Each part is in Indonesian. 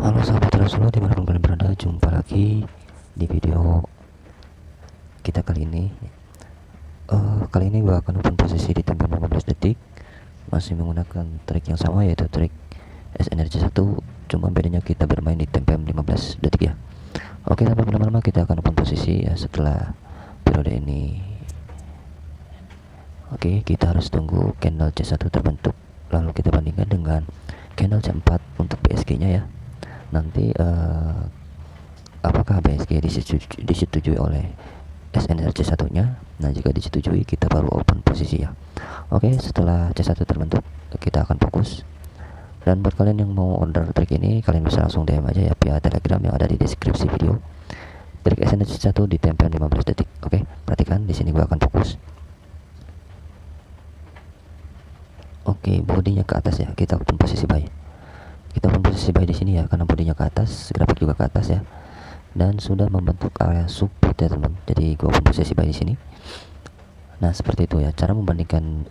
Halo sahabat Rasulullah dimanapun kalian berada, jumpa lagi di video kita kali ini. Kali ini gue akan open posisi di tempo 15 detik, masih menggunakan trik yang sama, yaitu trik SNRC1, cuma bedanya kita bermain di tempo 15 detik ya. Oke, tanpa berlama-lama kita akan open posisi ya setelah periode ini. Oke, kita harus tunggu candle C1 terbentuk, lalu kita bandingkan dengan candle C4 untuk BSG nya ya. Nanti apakah BSG disetujui oleh SNRC satunya. Nah, jika disetujui kita baru open posisi ya. Oke, setelah C1 terbentuk kita akan fokus. Dan buat kalian yang mau order trik ini, kalian bisa langsung DM aja ya via Telegram yang ada di deskripsi video. Trik SNRC 1 di tempo 15 detik. Oke, perhatikan di sini gua akan fokus. Oke, bodinya ke atas ya. Kita open posisi buy. Kita open posisi buy di sini ya, karena bodinya ke atas, grafik juga ke atas ya. Dan sudah membentuk area support ya teman. Jadi gua open posisi buy di sini. Nah, seperti itu ya cara membandingkan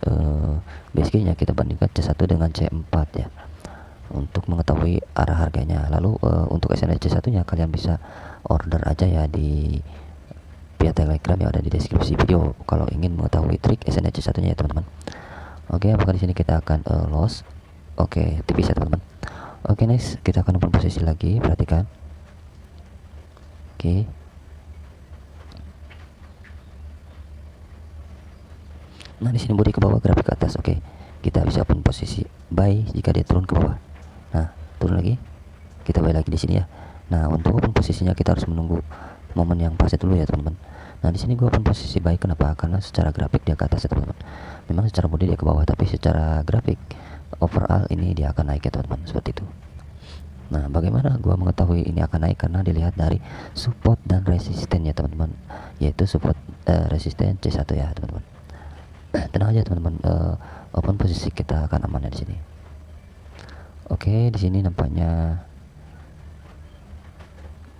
BSG nya. Kita bandingkan C1 dengan C4 ya untuk mengetahui arah harganya. Lalu untuk SNRC 1 nya kalian bisa order aja ya di via Telegram yang ada di deskripsi video kalau ingin mengetahui trik SNRC 1 nya ya teman-teman. Oke, apakah di sini kita akan loss? Oke, tipis ya teman-teman. Oke, next kita akan open posisi lagi, perhatikan. Oke. Nah, di sini body ke bawah, grafik ke atas. Oke. Kita bisa open posisi buy jika dia turun ke bawah. Nah, turun lagi. Kita buy lagi di sini ya. Nah, untuk open posisinya kita harus menunggu momen yang pas dulu ya, teman-teman. Nah, di sini gua open posisi buy, kenapa? Karena secara grafik dia ke atas ya, teman-teman. Memang secara body dia ke bawah, tapi secara grafik overall ini dia akan naik ya, teman-teman. Seperti itu. Nah, bagaimana gua mengetahui ini akan naik? Karena dilihat dari support dan resisten ya, teman-teman. Yaitu support resisten C1 ya, teman-teman. Tenang aja teman-teman, open posisi kita akan aman ya di sini. Oke, di sini nampaknya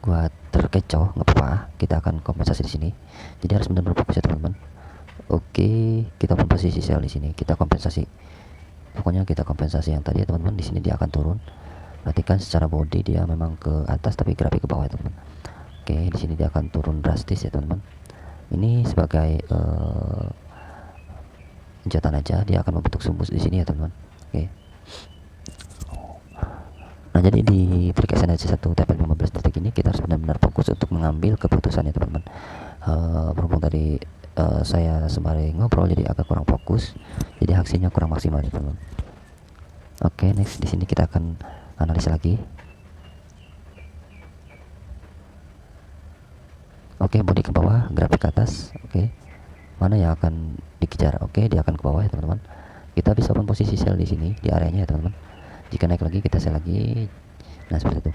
gua terkecoh, nggak apa-apa. Kita akan kompensasi di sini. Jadi harus benar-benar fokus ya teman-teman. Oke, kita open posisi sell di sini. Kita kompensasi. Pokoknya kita kompensasi yang tadi ya teman-teman. Di sini dia akan turun. Perhatikan secara body dia memang ke atas tapi grafik ke bawah ya teman-teman. Oke, di sini dia akan turun drastis ya teman-teman. Ini sebagai senjata aja, dia akan membentuk sumbus di sini ya teman-teman. Oke. Nah, jadi di trik SNRC 1 tempo 15 detik ini kita harus benar-benar fokus untuk mengambil keputusan ya teman-teman. Berhubung tadi saya sembari ngobrol jadi agak kurang fokus, jadi aksinya kurang maksimal ya teman-teman. Oke, next di sini kita akan analisa lagi. Oke, body ke bawah, grafik ke atas. Oke. Mana yang akan dikejar? Oke, dia akan ke bawah ya teman-teman. Kita bisa open posisi sell di sini di areanya ya teman-teman. Jika naik lagi kita sell lagi. Nah, seperti itu.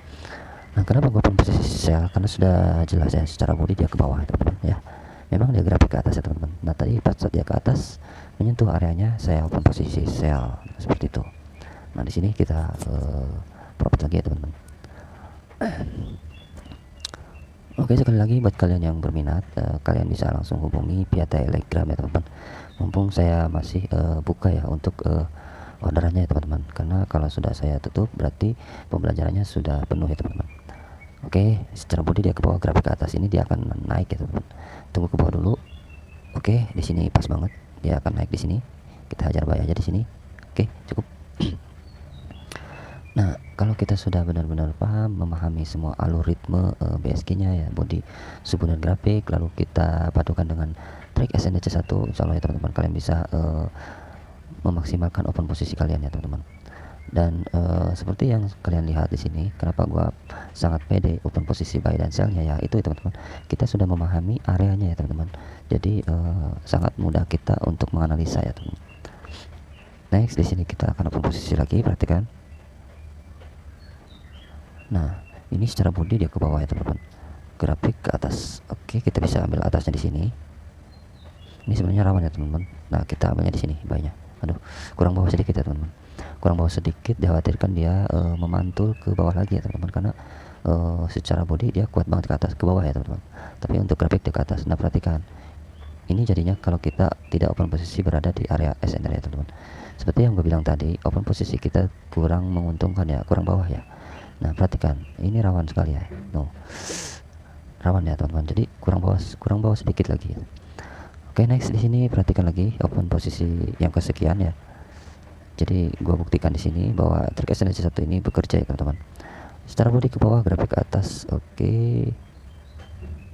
Nah, kenapa gue open posisi sell? Karena sudah jelas ya secara body dia ke bawah teman-teman ya. Memang dia grafik ke atas ya teman-teman. Nah, tadi pas saat dia ke atas menyentuh areanya saya open posisi sell seperti itu. Nah, di sini kita profit lagi ya teman-teman. Oke, sekali lagi buat kalian yang berminat, kalian bisa langsung hubungi via Telegram ya teman-teman. Mumpung saya masih buka ya untuk orderannya ya teman-teman. Karena kalau sudah saya tutup berarti pembelajarannya sudah penuh ya teman-teman. Oke, secara body dia ke bawah, grafik ke atas, ini dia akan naik ya teman-teman. Tunggu ke bawah dulu. Oke, di sini pas banget dia akan naik di sini. Kita hajar buy aja di sini. Oke, cukup. Nah, kalau kita sudah benar-benar paham, memahami semua algoritma BSG-nya ya, body, subbon dan grafik, lalu kita padukan dengan trik SNRC 1, insyaallah ya teman-teman, kalian bisa memaksimalkan open posisi kalian ya teman-teman. Dan seperti yang kalian lihat di sini, kenapa gua sangat pede open posisi buy dan sell-nya ya, itu ya teman-teman. Kita sudah memahami areanya ya teman-teman. Jadi sangat mudah kita untuk menganalisa ya teman-teman. Next, di sini kita akan open posisi lagi, perhatikan. Nah, ini secara body dia ke bawah ya teman-teman. Grafik ke atas. Oke, kita bisa ambil atasnya di sini. Ini sebenarnya rawan ya teman-teman. Nah, kita ambilnya di sini buy-nya. Aduh, kurang bawah sedikit ya teman-teman. Kurang bawah sedikit, dikhawatirkan dia memantul ke bawah lagi ya teman-teman, karena secara body dia kuat banget ke atas, ke bawah ya teman-teman. Tapi untuk grafik dia ke atas. Nah, perhatikan. Ini jadinya kalau kita tidak open posisi berada di area SNR ya teman-teman. Seperti yang gue bilang tadi, open posisi kita kurang menguntungkan ya, kurang bawah ya. Nah, perhatikan, ini rawan sekali ya. No, rawan ya teman-teman. Jadi kurang bawah sedikit lagi. Oke, next di sini perhatikan lagi open posisi yang kesekian ya. Jadi gua buktikan di sini bahwa trik SNC1 ini bekerja ya teman-teman. Secara body ke bawah, grafik ke atas. Oke,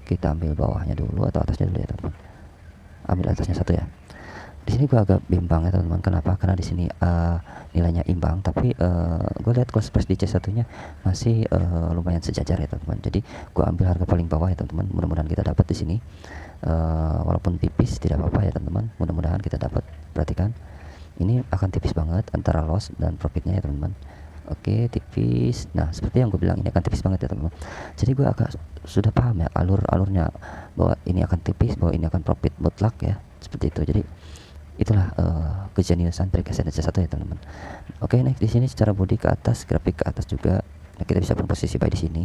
kita ambil bawahnya dulu atau atasnya dulu ya teman-teman. Ambil atasnya satu ya. Di sini gua agak bimbang ya teman-teman. Kenapa? Karena di sini nilainya imbang, tapi gue lihat close price di C1 nya masih lumayan sejajar ya teman-teman. Jadi gua ambil harga paling bawah ya teman-teman. Mudah-mudahan kita dapat di sini. Walaupun tipis tidak apa-apa ya teman-teman. Mudah-mudahan kita dapat. Perhatikan, ini akan tipis banget antara loss dan profitnya ya teman-teman. Oke, tipis. Nah, seperti yang gue bilang, ini akan tipis banget ya teman-teman. Jadi gue agak sudah paham ya alurnya, bahwa ini akan tipis, bahwa ini akan profit mutlak ya, seperti itu. Jadi itulah kejeniusan trik SNC1 ya teman-teman. Oke, next di sini secara body ke atas, grafik ke atas juga. Nah, kita bisa berposisi buy di sini.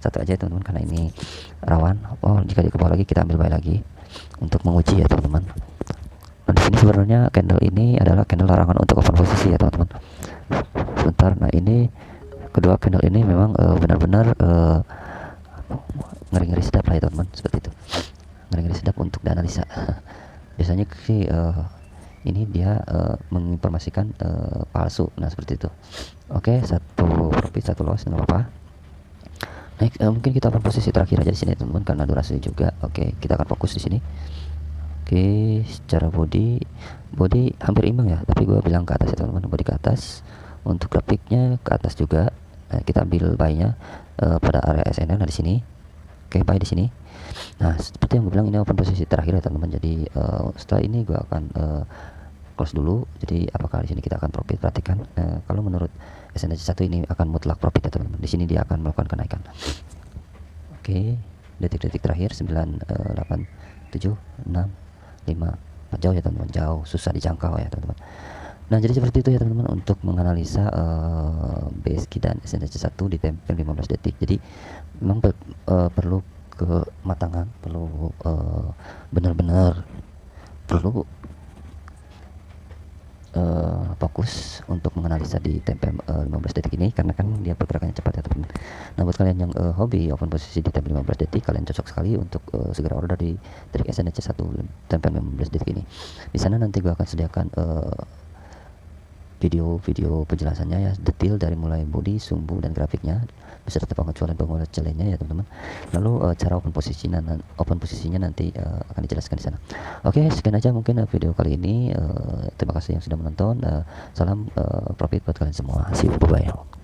Satu aja ya teman-teman, karena ini rawan. Oh, jika di bawah lagi kita ambil buy lagi untuk menguji ya teman-teman. Nah, di sini sebenarnya candle ini adalah candle larangan untuk open posisi ya teman-teman. Sebentar, nah ini kedua candle ini memang benar-benar ngeri-ngeri sedap lah ya teman-teman, seperti itu. Ngeri-ngeri sedap untuk dianalisa. Biasanya sih ini dia menginformasikan palsu. Nah, seperti itu. Oke, satu profit satu loss, nggak apa-apa. Next, mungkin kita akan posisi terakhir aja di sini teman-teman, karena durasi juga. Oke, kita akan fokus di sini. Oke, secara body hampir imbang ya, tapi gue bilang ke atas ya teman-teman, body ke atas. Untuk grafiknya ke atas juga. Nah, kita ambil buy-nya pada area SNL. Nah, di sini. Oke, buy di sini. Nah, seperti yang gue bilang, ini open posisi terakhir ya teman-teman. Jadi setelah ini gue akan close dulu. Jadi apakah di sini kita akan profit? Perhatikan, kalau menurut SNC1 ini akan mutlak profit ya teman-teman. Di sini dia akan melakukan kenaikan. Oke, detik-detik terakhir 9, 8, 7, 6, 5. Jauh ya teman-teman, jauh, susah dijangkau ya teman-teman. Nah, jadi seperti itu ya teman-teman untuk menganalisa BSQ dan SNC1 di tempo 15 detik. Jadi memang perlu kematangan, perlu benar-benar perlu fokus untuk menganalisa di tempo 15 detik ini, karena kan dia pergerakannya cepat ya teman-teman. Nah, buat kalian yang hobi open posisi di tempo 15 detik, kalian cocok sekali untuk segera order di trik SNC1 tempo 15 detik ini. Di sana nanti gue akan sediakan video penjelasannya ya, detail dari mulai body, sumbu dan grafiknya beserta pengecualian ya teman-teman. Lalu cara open posisinya nanti akan dijelaskan di sana. Oke, sekian aja mungkin video kali ini. Terima kasih yang sudah menonton. Salam profit buat kalian semua. See you, bye bye.